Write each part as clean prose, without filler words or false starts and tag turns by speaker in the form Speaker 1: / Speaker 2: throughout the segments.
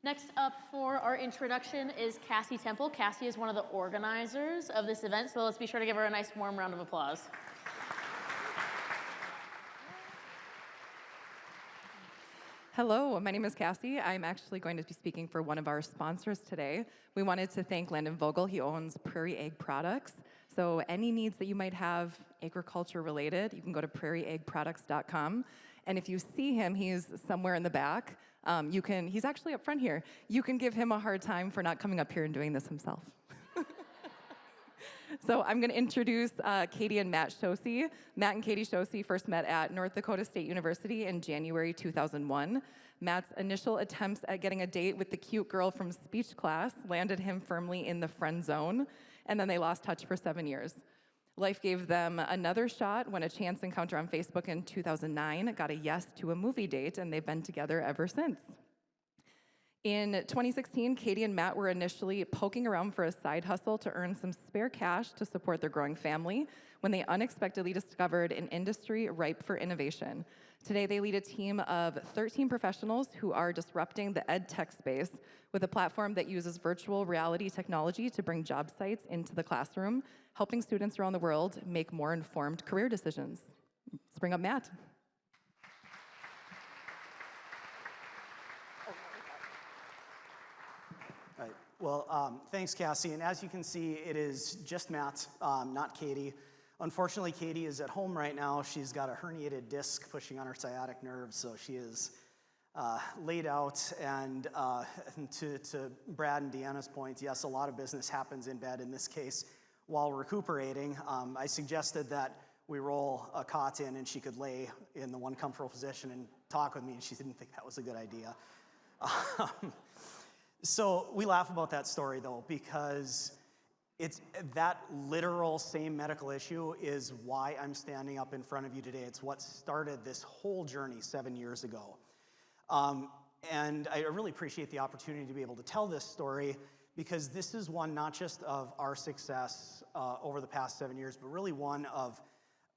Speaker 1: Next up for our introduction is Cassie Temple. Cassie is one of the organizers of this event, so let's be sure to give her a nice warm round of applause.
Speaker 2: Hello, my name is Cassie. I'm actually going to be speaking for one of our sponsors today. We wanted to thank Landon Vogel. He owns Prairie Egg Products. So any needs that you might have agriculture related, you can go to prairieeggproducts.com. And if you see him, he's somewhere in the back. He's actually up front here. You can give him a hard time for not coming up here and doing this himself. So I'm going to introduce Katie and Matt Chaussee. Matt and Katie Chaussee first met at North Dakota State University in January 2001. Matt's initial attempts at getting a date with the cute girl from speech class landed him firmly in the friend zone, and then they lost touch for 7 years. Life gave them another shot when a chance encounter on Facebook in 2009 got a yes to a movie date, and they've been together ever since. In 2016, Katie and Matt were initially poking around for a side hustle to earn some spare cash to support their growing family when they unexpectedly discovered an industry ripe for innovation. Today, they lead a team of 13 professionals who are disrupting the EdTech space with a platform that uses virtual reality technology to bring job sites into the classroom, helping students around the world make more informed career decisions. Let's bring up Matt.
Speaker 3: Well, thanks, Cassie. And as you can see, it is just Matt, not Katie. Unfortunately, Katie is at home right now. She's got a herniated disc pushing on her sciatic nerve, so she is laid out. And to Brad and Deanna's point, yes, a lot of business happens in bed. In this case, while recuperating, I suggested that we roll a cot in and she could lay in the one comfortable position and talk with me, and she didn't think that was a good idea. So we laugh about that story, though, because it's that literal same medical issue is why I'm standing up in front of you today. It's what started this whole journey 7 years ago. And I really appreciate the opportunity to be able to tell this story, because this is one not just of our success over the past 7 years, but really one of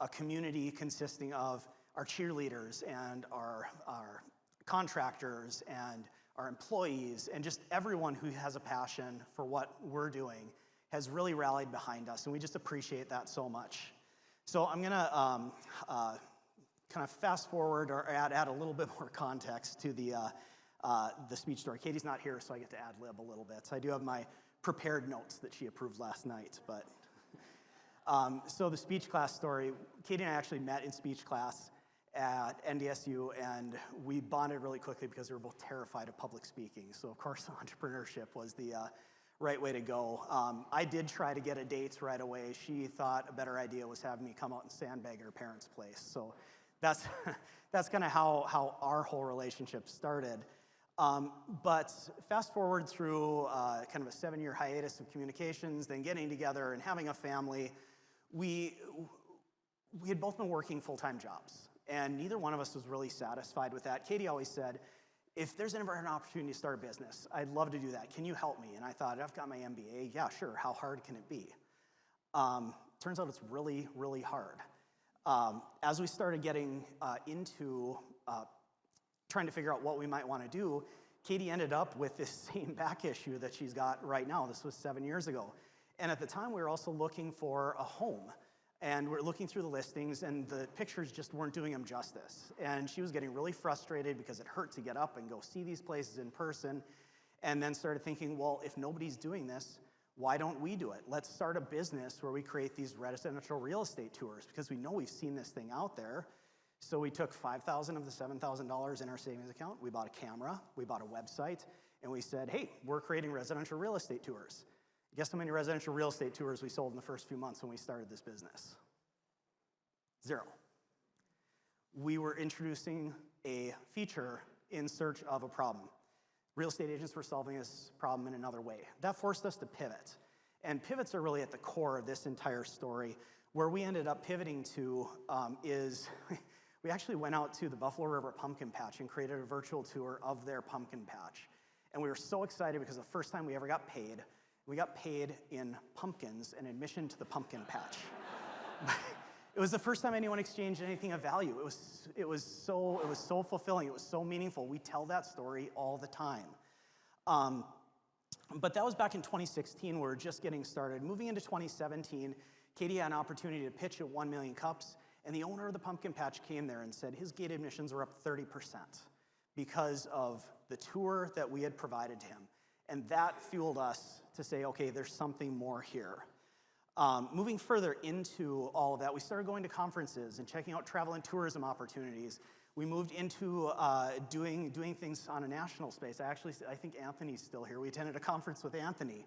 Speaker 3: a community consisting of our cheerleaders and our contractors and our employees, and just everyone who has a passion for what we're doing has really rallied behind us, and we just appreciate that so much. So I'm going to kind of fast forward or add a little bit more context to the speech story. Katie's not here, so I get to ad-lib a little bit. So I do have my prepared notes that she approved last night. But so the speech class story, Katie and I actually met in speech class at NDSU, and we bonded really quickly because we were both terrified of public speaking. So of course, entrepreneurship was the right way to go. I did try to get a date right away. She thought a better idea was having me come out and sandbag at her parents' place. So that's kind of how our whole relationship started. But fast forward through kind of a 7-year hiatus of communications, then getting together and having a family, we had both been working full-time jobs. And neither one of us was really satisfied with that. Katie always said, if there's ever an opportunity to start a business, I'd love to do that. Can you help me? And I thought, I've got my MBA. Yeah, sure. How hard can it be? Turns out it's really, really hard. As we started getting into trying to figure out what we might want to do, Katie ended up with this same back issue that she's got right now. This was 7 years ago. And at the time, we were also looking for a home. And we're looking through the listings, and the pictures just weren't doing them justice. And she was getting really frustrated because it hurt to get up and go see these places in person, and then started thinking, well, if nobody's doing this, why don't we do it? Let's start a business where we create these residential real estate tours, because we know we've seen this thing out there. So we took $5,000 of the $7,000 in our savings account, we bought a camera, we bought a website, and we said, hey, we're creating residential real estate tours. Guess how many residential real estate tours we sold in the first few months when we started this business? 0. We were introducing a feature in search of a problem. Real estate agents were solving this problem in another way. That forced us to pivot. And pivots are really at the core of this entire story. Where we ended up pivoting to is we actually went out to the Buffalo River Pumpkin Patch and created a virtual tour of their pumpkin patch. And we were so excited because the first time we ever got paid, we got paid in pumpkins and admission to the pumpkin patch. It was the first time anyone exchanged anything of value. It was so fulfilling. It was so meaningful. We tell that story all the time. But that was back in 2016. We were just getting started. Moving into 2017, Katie had an opportunity to pitch at 1 million cups, and the owner of the pumpkin patch came there and said his gate admissions were up 30% because of the tour that we had provided to him. And that fueled us to say, okay, there's something more here. Moving further into all of that, we started going to conferences and checking out travel and tourism opportunities. We moved into doing things on a national space. I think Anthony's still here. We attended a conference with Anthony,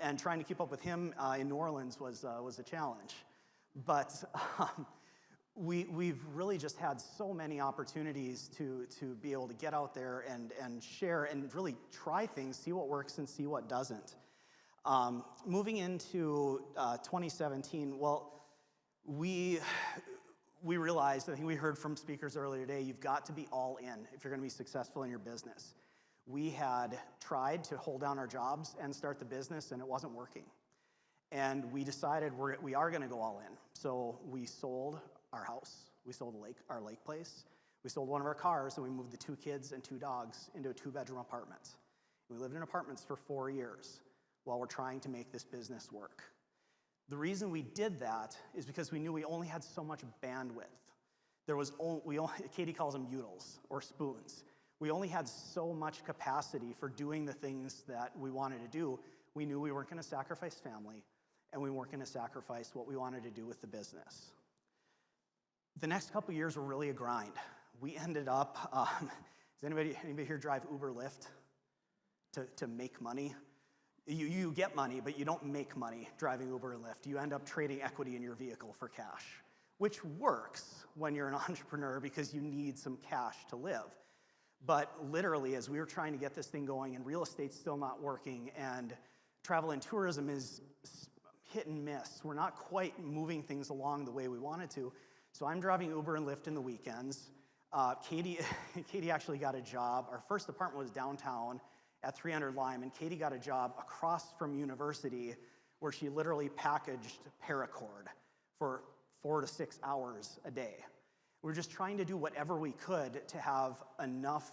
Speaker 3: and trying to keep up with him in New Orleans was a challenge. But we've really just had so many opportunities to be able to get out there and share and really try things, see what works and see what doesn't. Moving into 2017, well, we realized, I think we heard from speakers earlier today, you've got to be all in if you're going to be successful in your business. We had tried to hold down our jobs and start the business, and it wasn't working. And we decided we are going to go all in. So we sold our house, we sold our lake place, we sold one of our cars, and we moved the 2 kids and 2 dogs into a 2-bedroom apartment. We lived in apartments for 4 years while we're trying to make this business work. The reason we did that is because we knew we only had so much bandwidth. Katie calls them utils or spoons. We only had so much capacity for doing the things that we wanted to do. We knew we weren't going to sacrifice family, and we weren't going to sacrifice what we wanted to do with the business. The next couple years were really a grind. We ended up, does anybody here drive Uber Lyft to make money? You get money, but you don't make money driving Uber and Lyft. You end up trading equity in your vehicle for cash, which works when you're an entrepreneur because you need some cash to live. But literally, as we were trying to get this thing going and real estate's still not working and travel and tourism is hit and miss, we're not quite moving things along the way we wanted to. So I'm driving Uber and Lyft in the weekends. Katie actually got a job. Our first apartment was downtown at 300 Lime, and Katie got a job across from university where she literally packaged paracord for 4 to 6 hours a day. We were just trying to do whatever we could to have enough,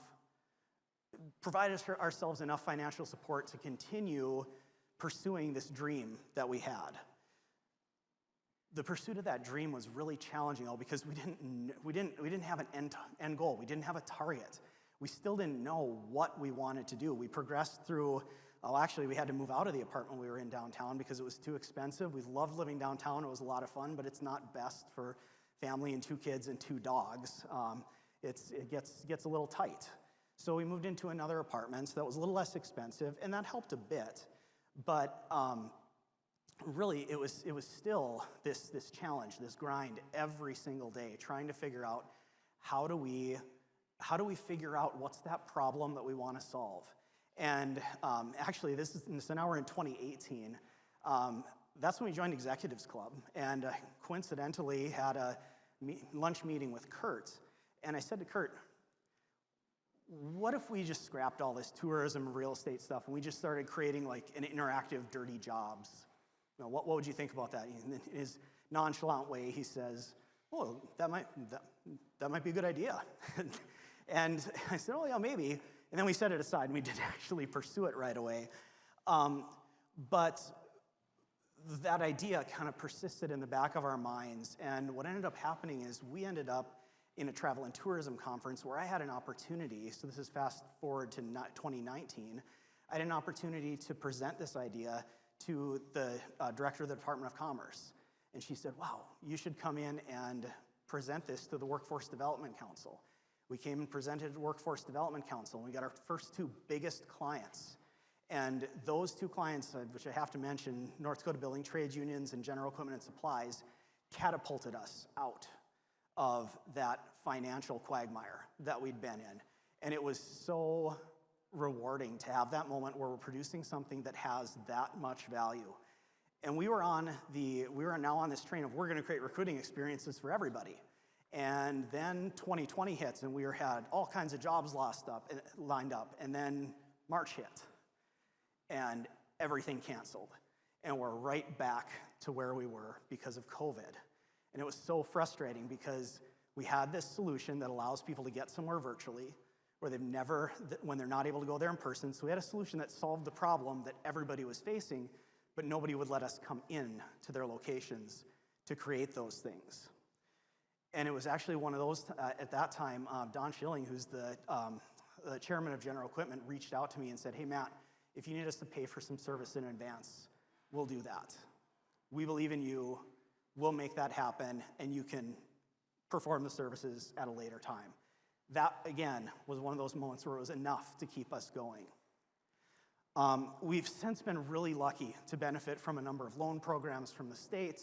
Speaker 3: provide ourselves enough financial support to continue pursuing this dream that we had. The pursuit of that dream was really challenging, though, because we didn't have an end goal. We didn't have a target. We still didn't know what we wanted to do. We progressed through, actually we had to move out of the apartment we were in downtown because it was too expensive. We loved living downtown, it was a lot of fun, but it's not best for family and 2 kids and 2 dogs. It gets a little tight. So we moved into another apartment that was a little less expensive, and that helped a bit. But really it was still this challenge, this grind every single day, trying to figure out how do we figure out what's that problem that we want to solve. And actually, now we're in 2018. That's when we joined Executives Club, and coincidentally had a lunch meeting with Kurt. And I said to Kurt, what if we just scrapped all this tourism and real estate stuff and we just started creating like an interactive dirty jobs? You know, what would you think about that? In his nonchalant way, he says, oh, that might be a good idea. And I said, oh yeah, maybe. And then we set it aside and we did actually pursue it right away. But that idea kind of persisted in the back of our minds. And what ended up happening is we ended up in a travel and tourism conference where I had an opportunity, so this is fast forward to 2019, I had an opportunity to present this idea to the director of the Department of Commerce. And she said, wow, you should come in and present this to the Workforce Development Council. We came and presented to Workforce Development Council, and we got our first 2 biggest clients. And those 2 clients, which I have to mention, North Dakota Building Trades Unions and General Equipment and Supplies, catapulted us out of that financial quagmire that we'd been in. And it was so rewarding to have that moment where we're producing something that has that much value. And we were now on this train of we're going to create recruiting experiences for everybody. And then 2020 hits, and we had all kinds of jobs lined up, and then March hit, and everything canceled. And we're right back to where we were because of COVID. And it was so frustrating because we had this solution that allows people to get somewhere virtually. where when they're not able to go there in person. So we had a solution that solved the problem that everybody was facing, but nobody would let us come in to their locations to create those things. And it was actually one of those, at that time, Don Schilling, who's the chairman of General Equipment, reached out to me and said, hey, Matt, if you need us to pay for some service in advance, we'll do that. We believe in you, we'll make that happen, and you can perform the services at a later time. That, again, was one of those moments where it was enough to keep us going. We've since been really lucky to benefit from a number of loan programs from the state,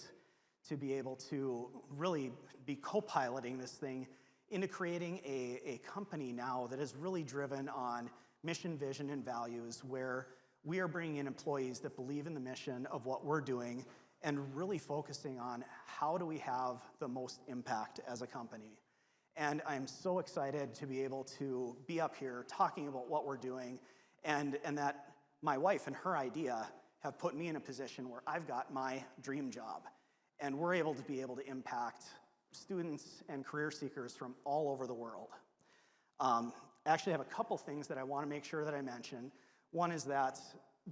Speaker 3: to be able to really be co-piloting this thing into creating a company now that is really driven on mission, vision, and values, where we are bringing in employees that believe in the mission of what we're doing and really focusing on how do we have the most impact as a company. And I'm so excited to be able to be up here talking about what we're doing, and that my wife and her idea have put me in a position where I've got my dream job. And we're able to impact students and career seekers from all over the world. I actually have a couple things that I want to make sure that I mention. One is that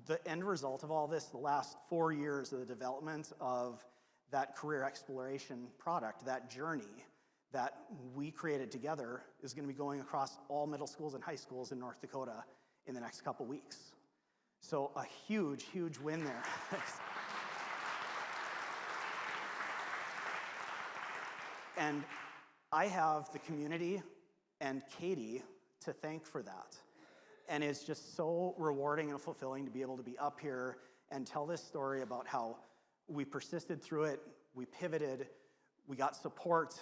Speaker 3: the end result of all this, the last 4 years of the development of that career exploration product, that journey that we created together, is going to be going across all middle schools and high schools in North Dakota in the next couple weeks. So a huge, huge win there. And I have the community and Katie to thank for that. And it's just so rewarding and fulfilling to be able to be up here and tell this story about how we persisted through it, we pivoted, we got support,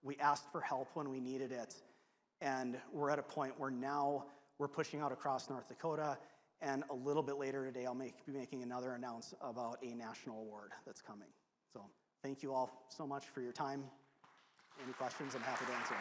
Speaker 3: we asked for help when we needed it, and we're at a point where now we're pushing out across North Dakota, and a little bit later today I'll be making another announcement about a national award that's coming. So thank you all so much for your time. Any questions, I'm happy to answer.